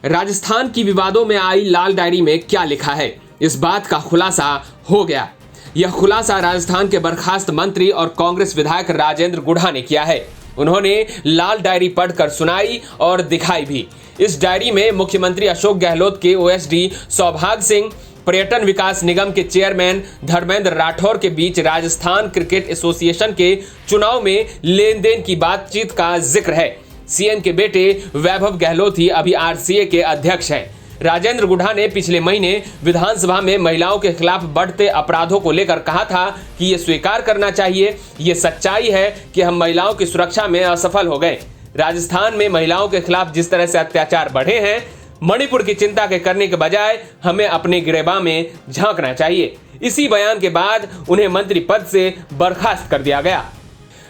राजस्थान की विवादों में आई लाल डायरी में क्या लिखा है, इस बात का खुलासा हो गया। यह खुलासा राजस्थान के बर्खास्त मंत्री और कांग्रेस विधायक राजेंद्र गुढ़ा ने किया है। उन्होंने लाल डायरी पढ़कर सुनाई और दिखाई भी। इस डायरी में मुख्यमंत्री अशोक गहलोत के ओएसडी सौभाग्य सिंह, पर्यटन विकास निगम के चेयरमैन धर्मेंद्र राठौर के बीच राजस्थान क्रिकेट एसोसिएशन के चुनाव में लेन देन की बातचीत का जिक्र है। सीएम के बेटे वैभव गहलोत ही अभी आरसीए के अध्यक्ष हैं। राजेंद्र गुढ़ा ने पिछले महीने विधानसभा में महिलाओं के खिलाफ बढ़ते अपराधों को लेकर कहा था कि ये स्वीकार करना चाहिए, ये सच्चाई है कि हम महिलाओं की सुरक्षा में असफल हो गए। राजस्थान में महिलाओं के खिलाफ जिस तरह से अत्याचार बढ़े हैं, मणिपुर की चिंता के करने के बजाय हमें अपने गिरेबां में झांकना चाहिए। इसी बयान के बाद उन्हें मंत्री पद से बर्खास्त कर दिया गया।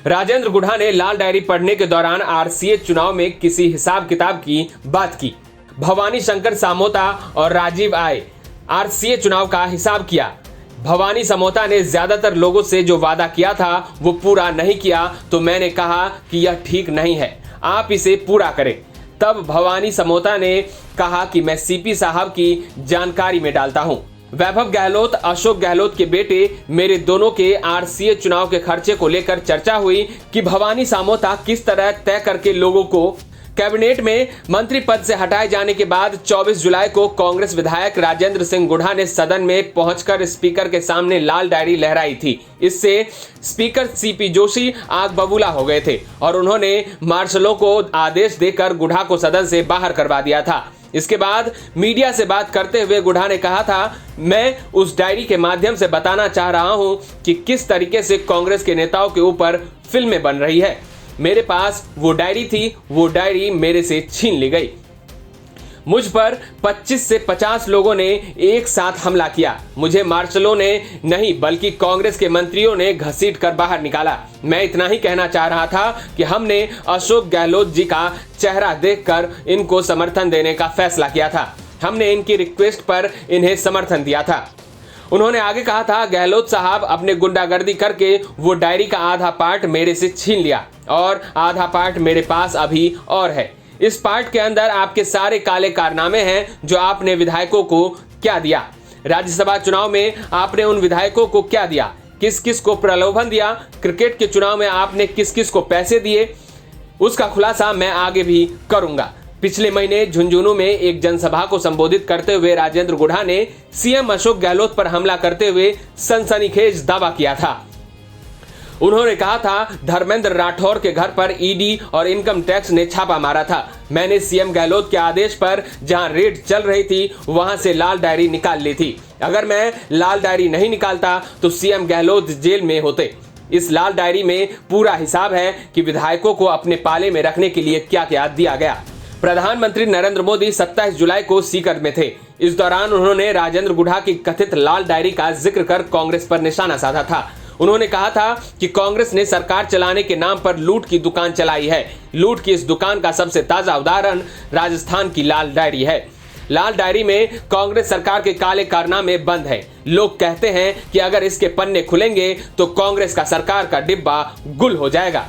राजेंद्र गुढ़ा ने लाल डायरी पढ़ने के दौरान आरसीए चुनाव में किसी हिसाब किताब की बात की। भवानी शंकर सामोता और राजीव आए आरसीए चुनाव का हिसाब किया। भवानी समोता ने ज्यादातर लोगों से जो वादा किया था वो पूरा नहीं किया, तो मैंने कहा कि यह ठीक नहीं है, आप इसे पूरा करें। तब भवानी समोता ने कहा कि मैं सीपी साहब की जानकारी में डालता हूं। वैभव गहलोत, अशोक गहलोत के बेटे, मेरे दोनों के आरसीए चुनाव के खर्चे को लेकर चर्चा हुई कि भवानी समोता किस तरह तय करके लोगों को कैबिनेट में मंत्री पद से हटाए जाने के बाद 24 जुलाई को कांग्रेस विधायक राजेंद्र सिंह गुढ़ा ने सदन में पहुंचकर स्पीकर के सामने लाल डायरी लहराई थी। इससे स्पीकर सीपी जोशी आग बबूला हो गए थे और उन्होंने मार्शलों को आदेश देकर गुढ़ा को सदन से बाहर करवा दिया था। इसके बाद मीडिया से बात करते हुए गुढ़ा ने कहा था, मैं उस डायरी के माध्यम से बताना चाह रहा हूं कि किस तरीके से कांग्रेस के नेताओं के ऊपर फिल्में बन रही है। मेरे पास वो डायरी थी, वो डायरी मेरे से छीन ली गई। मुझ पर 25 से 50 लोगों ने एक साथ हमला किया। मुझे मार्शलों ने नहीं बल्कि कांग्रेस के मंत्रियों ने घसीट कर बाहर निकाला। मैं इतना ही कहना चाह रहा था कि हमने अशोक गहलोत जी का चेहरा देखकर इनको समर्थन देने का फैसला किया था। हमने इनकी रिक्वेस्ट पर इन्हें समर्थन दिया था। उन्होंने आगे कहा था, गहलोत साहब अपने गुंडागर्दी करके वो डायरी का आधा पार्ट मेरे से छीन लिया और आधा पार्ट मेरे पास अभी और है। इस पार्ट के अंदर आपके सारे काले कारनामे हैं जो आपने विधायकों को क्या दिया। राज्यसभा चुनाव में आपने उन विधायकों को क्या दिया, किस किस को प्रलोभन दिया, क्रिकेट के चुनाव में आपने किस किस को पैसे दिए, उसका खुलासा मैं आगे भी करूंगा। पिछले महीने झुंझुनू में एक जनसभा को संबोधित करते हुए राजेंद्र गुढ़ा ने सीएम अशोक गहलोत पर हमला करते हुए सनसनीखेज दावा किया था। उन्होंने कहा था, धर्मेंद्र राठौर के घर पर ईडी और इनकम टैक्स ने छापा मारा था। मैंने सीएम गहलोत के आदेश पर जहां रेड चल रही थी वहां से लाल डायरी निकाल ली थी। अगर मैं लाल डायरी नहीं निकालता तो सीएम गहलोत जेल में होते। इस लाल डायरी में पूरा हिसाब है कि विधायकों को अपने पाले में रखने के लिए क्या क्या दिया गया। प्रधानमंत्री नरेंद्र मोदी 27 जुलाई को सीकर में थे। इस दौरान उन्होंने राजेंद्र गुढ़ा की कथित लाल डायरी का जिक्र कर कांग्रेस पर निशाना साधा था। उन्होंने कहा था कि कांग्रेस ने सरकार चलाने के नाम पर लूट की दुकान चलाई है। लूट की इस दुकान का सबसे ताजा उदाहरण राजस्थान की लाल डायरी है। लाल डायरी में कांग्रेस सरकार के काले कारनामे बंद है। लोग कहते हैं कि अगर इसके पन्ने खुलेंगे तो कांग्रेस का सरकार का डिब्बा गुल हो जाएगा।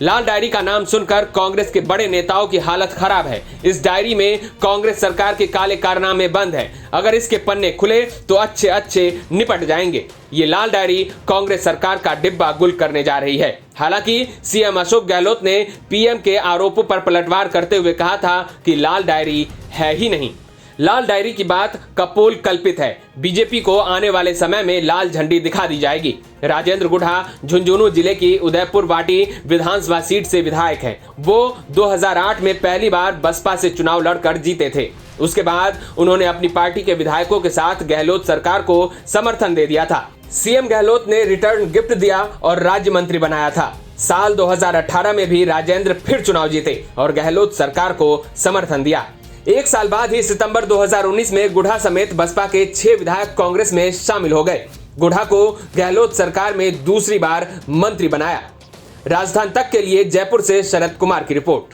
लाल डायरी का नाम सुनकर कांग्रेस के बड़े नेताओं की हालत खराब है। इस डायरी में कांग्रेस सरकार के काले कारनामे बंद है। अगर इसके पन्ने खुले तो अच्छे अच्छे निपट जाएंगे। ये लाल डायरी कांग्रेस सरकार का डिब्बा गुल करने जा रही है। हालांकि सीएम अशोक गहलोत ने पीएम के आरोपों पर पलटवार करते हुए कहा था कि लाल डायरी है ही नहीं। लाल डायरी की बात कपोल कल्पित है। बीजेपी को आने वाले समय में लाल झंडी दिखा दी जाएगी। राजेंद्र गुढ़ा झुंझुनू जिले की उदयपुर वाटी विधानसभा सीट से विधायक हैं। वो 2008 में पहली बार बसपा से चुनाव लड़कर जीते थे। उसके बाद उन्होंने अपनी पार्टी के विधायकों के साथ गहलोत सरकार को समर्थन दे दिया था। सीएम गहलोत ने रिटर्न गिफ्ट दिया और राज्य मंत्री बनाया था। साल 2018 में भी राजेंद्र फिर चुनाव जीते और गहलोत सरकार को समर्थन दिया। एक साल बाद ही सितंबर 2019 में गुढ़ा समेत बसपा के 6 विधायक कांग्रेस में शामिल हो गए। गुढ़ा को गहलोत सरकार में दूसरी बार मंत्री बनाया। राजधानी तक के लिए जयपुर से शरद कुमार की रिपोर्ट।